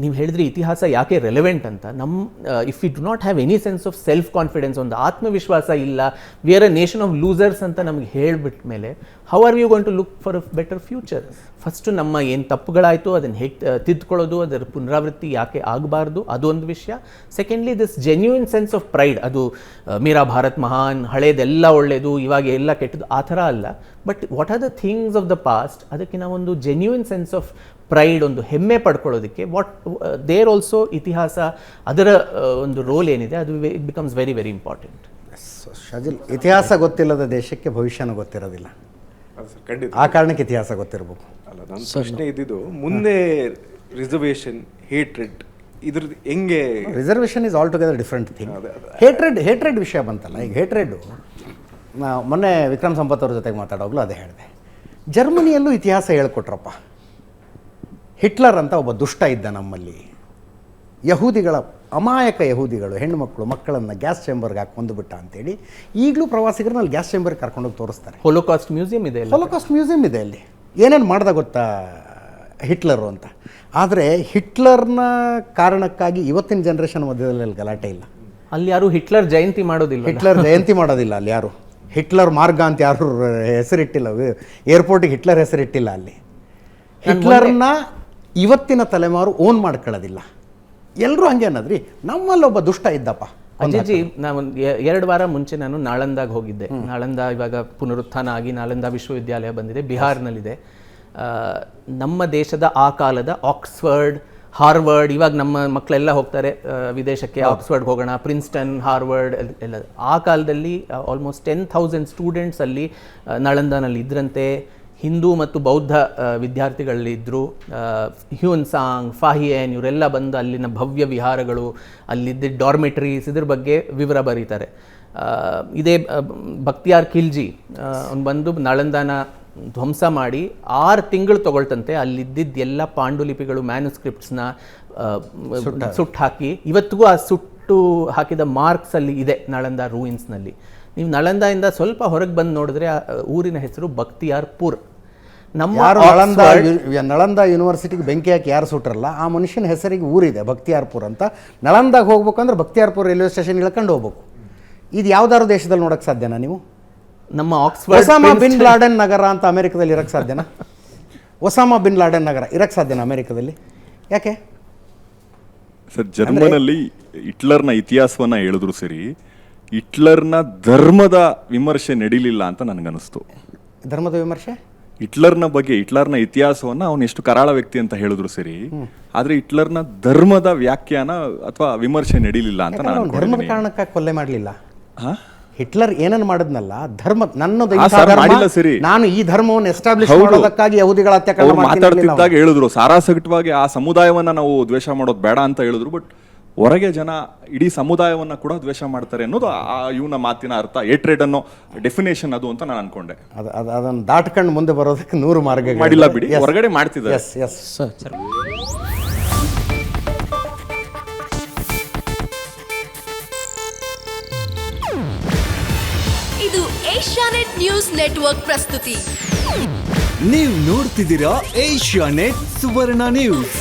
ನೀವು ಹೇಳಿದ್ರಿ ಇತಿಹಾಸ ಯಾಕೆ ರೆಲೆವೆಂಟ್ ಅಂತ. If you do not have any sense of self confidence, ಒಂದು ಆತ್ಮವಿಶ್ವಾಸ ಇಲ್ಲ, we are a nation of losers ಅಂತ ನಮಗೆ ಹೇಳಿಬಿಟ್ಟ ಮೇಲೆ how are you going to look for a better future? First ನಮ್ಮ ಏನು ತಪ್ಪುಗಳಾಯಿತು ಅದನ್ನು ಹೇಗೆ ತಿದ್ದುಕೊಳ್ಳೋದು, ಅದರ ಪುನರಾವೃತ್ತಿ ಯಾಕೆ ಆಗಬಾರ್ದು, ಅದೊಂದು ವಿಷಯ. Secondly this genuine sense of pride, ಅದು ಮೀರಾ ಭಾರತ್ ಮಹಾನ್, ಹಳೇದೆಲ್ಲ ಒಳ್ಳೆಯದು, ಇವಾಗ ಎಲ್ಲ ಕೆಟ್ಟದ್ದು, ಆ ಥರ ಅಲ್ಲ. But what are the things of the past, ಅದಕ್ಕೆ ನಾವೊಂದು ಜೆನ್ಯೂನ್ ಸೆನ್ಸ್ ಆಫ್ ಪ್ರೈಡ್, ಒಂದು ಹೆಮ್ಮೆ ಪಡ್ಕೊಳ್ಳೋದಕ್ಕೆ ದೇರ್ ಆಲ್ಸೋ ಇತಿಹಾಸ ಅದರ ಒಂದು ರೋಲ್ ಏನಿದೆ ಅದು it becomes very very important. Shajil, ಇತಿಹಾಸ ಗೊತ್ತಿಲ್ಲದ ದೇಶಕ್ಕೆ ಭವಿಷ್ಯನೂ ಗೊತ್ತಿರೋದಿಲ್ಲ. ಆ ಕಾರಣಕ್ಕೆ ಇತಿಹಾಸ ಗೊತ್ತಿರಬೇಕು. ಅಲ್ಲ, ನನ್ನ ಪ್ರಶ್ನೆ ಇದ್ದಿದ್ದು ಮುಂದೆ ರಿಸರ್ವೇಷನ್, ಹೇಟ್ರೆಡ್, ಇದ್ರದ್ದು ಹೆಂಗೆ? Reservation is all together different thing. Hatred ವಿಷಯ ಬಂತಲ್ಲ, ಈಗ ಹೇಟ್ರೆಡ್ಡು ಮೊನ್ನೆ ವಿಕ್ರಮ್ ಸಂಪತ್ ಅವ್ರ ಜೊತೆಗೆ ಮಾತಾಡೋಗ್ಲೂ ಅದೇ ಹೇಳಿದೆ. ಜರ್ಮನಿಯಲ್ಲೂ ಇತಿಹಾಸ ಹೇಳ್ಕೊಟ್ರಪ್ಪ. ಹಿಟ್ಲರ್ ಅಂತ ಒಬ್ಬ ದುಷ್ಟ ಇದ್ದ ನಮ್ಮಲ್ಲಿ. ಯಹೂದಿಗಳ ಅಮಾಯಕ ಯಹೂದಿಗಳು ಹೆಣ್ಣುಮಕ್ಕಳು ಮಕ್ಕಳನ್ನು ಗ್ಯಾಸ್ ಚೇಂಬರ್ಗೆ ಹಾಕಿ ಕೊಂದುಬಿಟ್ಟ ಅಂತೇಳಿ ಈಗಲೂ ಪ್ರವಾಸಿಗರನ್ನ ಅಲ್ಲಿ ಗ್ಯಾಸ್ ಚೇಂಬರ್ಗೆ ಕರ್ಕೊಂಡೋಗಿ ತೋರಿಸ್ತಾರೆ. ಹೋಲೋಕಾಸ್ಟ್ ಮ್ಯೂಸಿಯಂ ಇದೆ, ಹೋಲೋಕಾಸ್ಟ್ ಮ್ಯೂಸಿಯಂ ಇದೆ ಅಲ್ಲಿ. ಏನೇನು ಮಾಡ್ದ ಗೊತ್ತಾ ಹಿಟ್ಲರು ಅಂತ. ಆದರೆ ಹಿಟ್ಲರ್ನ ಕಾರಣಕ್ಕಾಗಿ ಇವತ್ತಿನ ಜನ್ರೇಷನ್ ಮಧ್ಯದಲ್ಲಿ ಗಲಾಟೆ ಇಲ್ಲ. ಅಲ್ಲಿ ಯಾರು ಹಿಟ್ಲರ್ ಜಯಂತಿ ಮಾಡೋದಿಲ್ಲ, ಹಿಟ್ಲರ್ ಜಯಂತಿ ಮಾಡೋದಿಲ್ಲ ಅಲ್ಲಿ ಯಾರು. ಹಿಟ್ಲರ್ ಮಾರ್ಗ ಅಂತ ಯಾರು ಹೆಸರಿಟ್ಟಿಲ್ಲ, ಏರ್ಪೋರ್ಟಿಗೆ ಹಿಟ್ಲರ್ ಹೆಸರಿಟ್ಟಿಲ್ಲ ಅಲ್ಲಿ. ಹಿಟ್ಲರ್ನ ಇವತ್ತಿನ ತಲೆಮಾರು ಓನ್ ಮಾಡ್ಕೊಳ್ಳೋದಿಲ್ಲ. ಎಲ್ಲರೂ ಹಂಗೆ ಅನ್ನೋದ್ರಿ. ನಮ್ಮಲ್ಲಿ ಒಬ್ಬ ದುಷ್ಟ ಇದ್ದಪ್ಪ. ಅಜಯ್, ನಾನು 2 ವಾರ ಮುಂಚೆ ನಾನು ನಾಳಂದಾಗ ಹೋಗಿದ್ದೆ. ನಾಳಂದ ಇವಾಗ ಪುನರುತ್ಥಾನ ಆಗಿ ನಾಳಂದ ವಿಶ್ವವಿದ್ಯಾಲಯ ಬಂದಿದೆ, ಬಿಹಾರ್ನಲ್ಲಿದೆ. ನಮ್ಮ ದೇಶದ ಆ ಕಾಲದ ಆಕ್ಸ್ಫರ್ಡ್, ಹಾರ್ವರ್ಡ್, ಇವಾಗ ನಮ್ಮ ಮಕ್ಕಳೆಲ್ಲ ಹೋಗ್ತಾರೆ ವಿದೇಶಕ್ಕೆ, ಆಕ್ಸ್ಫರ್ಡ್ಗೆ ಹೋಗೋಣ, ಪ್ರಿನ್ಸ್ಟನ್, ಹಾರ್ವರ್ಡ್ ಎಲ್ಲ. ಆ ಕಾಲದಲ್ಲಿ ಆಲ್ಮೋಸ್ಟ್ 10,000 ಸ್ಟೂಡೆಂಟ್ಸ್ ಅಲ್ಲಿ ನಾಳಂದನಲ್ಲಿ ಇದ್ರಂತೆ. ಹಿಂದೂ ಮತ್ತು ಬೌದ್ಧ ವಿದ್ಯಾರ್ಥಿಗಳಿದ್ದರು. ಹ್ಯೂನ್ ಸಾಂಗ್, ಫಾಹಿಯನ್ ಇವರೆಲ್ಲ ಬಂದು ಅಲ್ಲಿನ ಭವ್ಯ ವಿಹಾರಗಳು, ಅಲ್ಲಿದ್ದ ಡಾರ್ಮೆಟ್ರೀಸ್, ಇದ್ರ ಬಗ್ಗೆ ವಿವರ ಬರೀತಾರೆ. ಇದೇ ಬಕ್ತಿಯಾರ್ ಖಿಲ್ಜಿ ಅವ್ನು ಬಂದು ನಾಳಂದಾನ ಧ್ವಂಸ ಮಾಡಿ 6 ತಿಂಗಳು ತೊಗೊಳ್ತಂತೆ. ಅಲ್ಲಿದ್ದಿದ್ದ ಎಲ್ಲ ಪಾಂಡುಲಿಪಿಗಳು, ಮ್ಯಾನುಸ್ಕ್ರಿಪ್ಟ್ಸ್ನ ಸುಟ್ಟು ಹಾಕಿ, ಇವತ್ತಿಗೂ ಆ ಸುಟ್ಟು ಹಾಕಿದ ಮಾರ್ಕ್ಸ್ ಅಲ್ಲಿ ಇದೆ ನಾಳಂದ ರೂಯಿನ್ಸ್ನಲ್ಲಿ. ನೀವು ನಳಂದಾಯಿಂದ ಸ್ವಲ್ಪ ಹೊರಗೆ ಬಂದು ನೋಡಿದ್ರೆ ಊರಿನ ಹೆಸರು ಬಕ್ತಿಯಾರ್ ಪುರ್. ನಮ್ಮ ನಳಂದ ಯೂನಿವರ್ಸಿಟಿಗೆ ಬೆಂಕಿ ಹಾಕಿ ಯಾರು ಸುಟ್ರಲ್ಲ ಆ ಮನುಷ್ಯನ ಹೆಸರಿಗೆ ಊರಿದೆ ಬಕ್ತಿಯಾರ್ಪುರ್ ಅಂತ. ನಳಂದಾಗ ಹೋಗ್ಬೇಕಂದ್ರೆ ಬಕ್ತಿಯಾರ್ಪುರ್ ರೈಲ್ವೆ ಸ್ಟೇಷನ್ ಇಳ್ಕೊಂಡು ಹೋಗ್ಬೇಕು. ಇದು ಯಾವ್ದಾದ್ರು ದೇಶದಲ್ಲಿ ನೋಡೋಕ್ಕೆ ಸಾಧ್ಯನಾ ನೀವು? ನಮ್ಮ ಆಕ್ಸ್ಫರ್ಡ್, ಒಸಾಮಾ ಬಿನ್ ಲಾಡೆನ್ ನಗರ ಅಂತ ಅಮೆರಿಕದಲ್ಲಿ ಇರಕ್ಕೆ ಸಾಧ್ಯನಾ? ಒಸಾಮಾ ಬಿನ್ ಲಾಡೆನ್ ನಗರ ಇರಕ್ಕೆ ಸಾಧ್ಯನಾ ಅಮೆರಿಕದಲ್ಲಿ? ಯಾಕೆ ಸರ್? ಜರ್ಮನಲ್ಲಿ ಹಿಟ್ಲರ್ನ ಇತಿಹಾಸವನ್ನ ಹೇಳಿದ್ರು ಸರಿ, ಹಿಟ್ಲರ್ನ ಧರ್ಮದ ವಿಮರ್ಶೆ ನಡೀಲಿಲ್ಲ ಅಂತ ನನಗನ್ನಿಸ್ತು. ಧರ್ಮದ ವಿಮರ್ಶೆ? ಹಿಟ್ಲರ್ನ ಬಗ್ಗೆ, ಹಿಟ್ಲರ್ನ ಇತಿಹಾಸವನ್ನ ಅವನು ಎಷ್ಟು ಕರಾಳ ವ್ಯಕ್ತಿ ಅಂತ ಹೇಳಿದ್ರು ಸರಿ, ಆದ್ರೆ ಹಿಟ್ಲರ್ನ ಧರ್ಮದ ವ್ಯಾಖ್ಯಾನ ಅಥವಾ ವಿಮರ್ಶೆ ನಡೀಲಿಲ್ಲ ಅಂತ ನಾನು ಧರ್ಮದ ಕಾರಣಕ್ಕಾಗಿ ಕೊಲ್ಲೆ ಮಾಡಲಿಲ್ಲ. ಹಿಟ್ಲರ್ ಏನನ್ನು ಮಾಡಿದ್ನಲ್ಲ, ಧರ್ಮ ನನ್ನದು ಸರಿ, ನಾನು ಈ ಧರ್ಮವನ್ನು ಎಸ್ಟಾಬ್ಲಿಷ್ ಮಾಡೋದಕ್ಕಾಗಿ ಯಹೂದಿಗಳ ಅತ್ಯಾಚಾರ ಮಾತಾಡ್ತಿದ್ದಾಗ ಹೇಳಿದ್ರು, ಸಾರಾಸಗಟವಾಗಿ ಆ ಸಮುದಾಯವನ್ನ ನಾವು ದ್ವೇಷ ಮಾಡೋದು ಬೇಡ ಅಂತ ಹೇಳಿದ್ರು. ಬಟ್ ಹೊರಗೆ ಜನ ಇಡೀ ಸಮುದಾಯವನ್ನ ಕೂಡ ದ್ವೇಷ ಮಾಡ್ತಾರೆ ಅನ್ನೋದು ಇವನ ಮಾತಿನ ಅರ್ಥ. ಹೇಟ್ರೆಡ್ ಅನ್ನೋ ಡೆಫಿನೇಷನ್ ಅದು ಅಂತ ನಾನು ಅನ್ಕೊಂಡೆ. ಅದನ್ನು ದಾಟ್ಕೊಂಡು ಮುಂದೆ ಬರೋದಕ್ಕೆ 100 ಮಾರ್ಗ ಮಾಡಿಲ್ಲ ಬಿಡಿ, ಹೊರಗಡೆ ಮಾಡ್ತಿದ್ದಾರೆ. ಇದು ಏಷ್ಯಾನೆಟ್ ನ್ಯೂಸ್ ನೆಟ್ವರ್ಕ್ ಪ್ರಸ್ತುತಿ. ನೀವು ನೋಡ್ತಿದ್ದೀರಾ ಏಷ್ಯಾನೆಟ್ ಸುವರ್ಣ ನ್ಯೂಸ್.